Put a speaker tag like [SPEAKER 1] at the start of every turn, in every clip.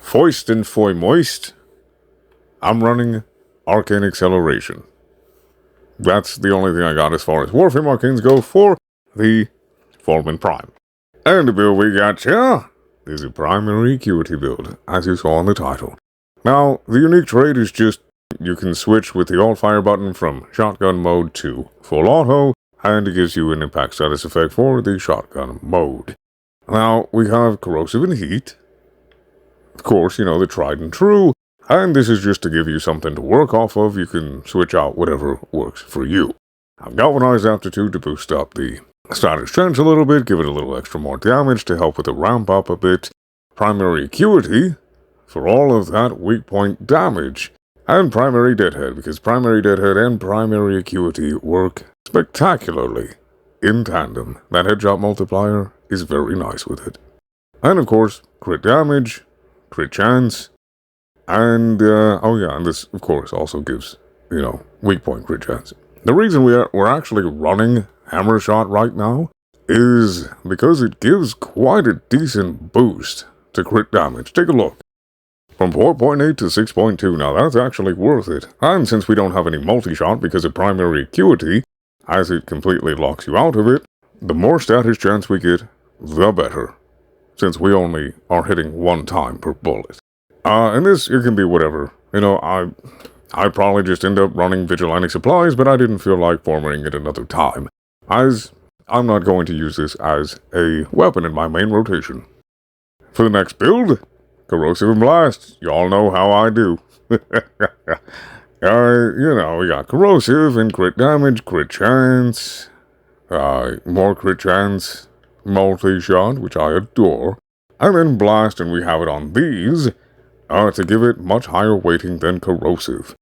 [SPEAKER 1] Foist and foy moist, I'm running Arcane Acceleration. That's the only thing I got as far as Warframe Arcanes go for the Fulmin Prime. And the build we got here is a primary Acuity build, as you saw in the title. Now, the unique trait is just you can switch with the alt-fire button from shotgun mode to full auto, and it gives you an impact status effect for the shotgun mode. Now, we have Corrosive and Heat. Of course, you know, the tried and true. And this is just to give you something to work off of. You can switch out whatever works for you. I've Galvanized Aptitude to boost up the status chance a little bit, give it a little extra more damage to help with the ramp up a bit. Primary Acuity for all of that weak point damage. And Primary Deadhead, because Primary Deadhead and Primary Acuity work spectacularly in tandem. That headshot multiplier is very nice with it. And of course, crit damage, crit chance, and, and this, of course, also gives, you know, weak point crit chance. The reason we're actually running Hammer Shot right now is because it gives quite a decent boost to crit damage. Take a look. From 4.8 to 6.2, now that's actually worth it. And since we don't have any multi-shot because of Primary Acuity, as it completely locks you out of it, the more status chance we get, the better. Since we only are hitting one time per bullet. And this, it can be whatever. You know, I probably just end up running Vigilante Supplies, but I didn't feel like formatting it another time, as I'm not going to use this as a weapon in my main rotation. For the next build, Corrosive and Blast. Y'all know how I do. You know, we got Corrosive and crit damage, crit chance, more crit chance, multi-shot, which I adore, and then Blast, and we have it on these, to give it much higher weighting than Corrosive.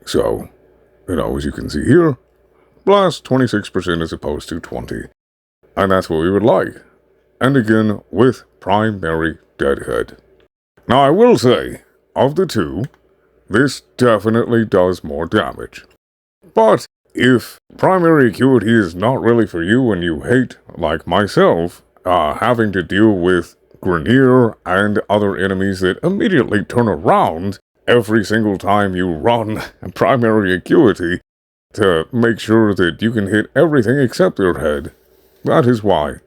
[SPEAKER 1] So, you know, as you can see here, Blast 26% as opposed to 20. And that's what we would like. And again, with Primary Deadhead. Now I will say, of the two, this definitely does more damage. But if Primary Acuity is not really for you and you hate, like myself, having to deal with Grenier and other enemies that immediately turn around every single time you run Primary Acuity to make sure that you can hit everything except their head. That is why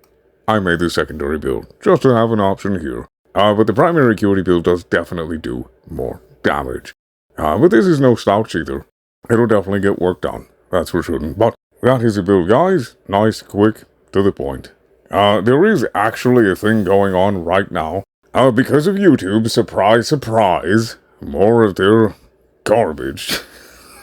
[SPEAKER 1] I made this secondary build, just to have an option here. But the Primary Acuity build does definitely do more damage. But this is no slouch either. It'll definitely get work done, that's for sure. But that is the build, guys. Nice, quick, to the point. There is actually a thing going on right now. Because of YouTube, surprise, surprise, more of their garbage.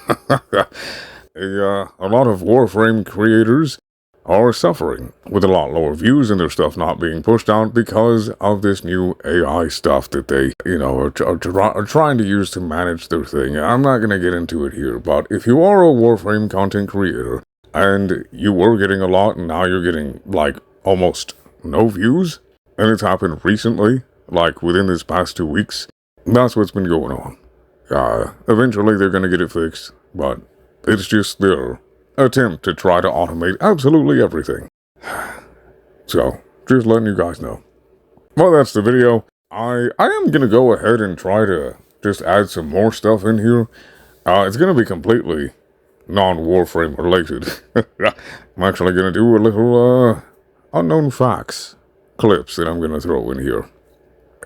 [SPEAKER 1] A lot of Warframe creators are suffering with a lot lower views and their stuff not being pushed out because of this new AI stuff that they, you know, are trying to use to manage their thing. I'm not going to get into it here, but if you are a Warframe content creator and you were getting a lot and now you're getting, like, almost no views, and it's happened recently, like within this past 2 weeks, that's what's been going on. Eventually they're going to get it fixed, but it's just their attempt to try to automate absolutely everything. So, just letting you guys know. Well, that's the video. I am going to go ahead and try to just add some more stuff in here. It's going to be completely non-Warframe related. I'm actually going to do a little, unknown facts clips that I'm going to throw in here,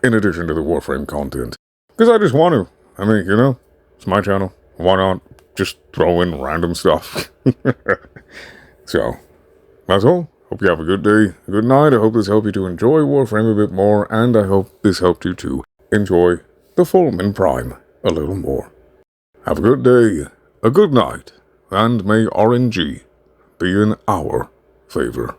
[SPEAKER 1] in addition to the Warframe content. Because I just want to. I mean, you know, it's my channel. Why not just throw in random stuff? So, that's all. Hope you have a good day, a good night. I hope this helped you to enjoy Warframe a bit more, and I hope this helped you to enjoy the Fulmin Prime a little more. Have a good day, a good night, and may RNG be in our favor.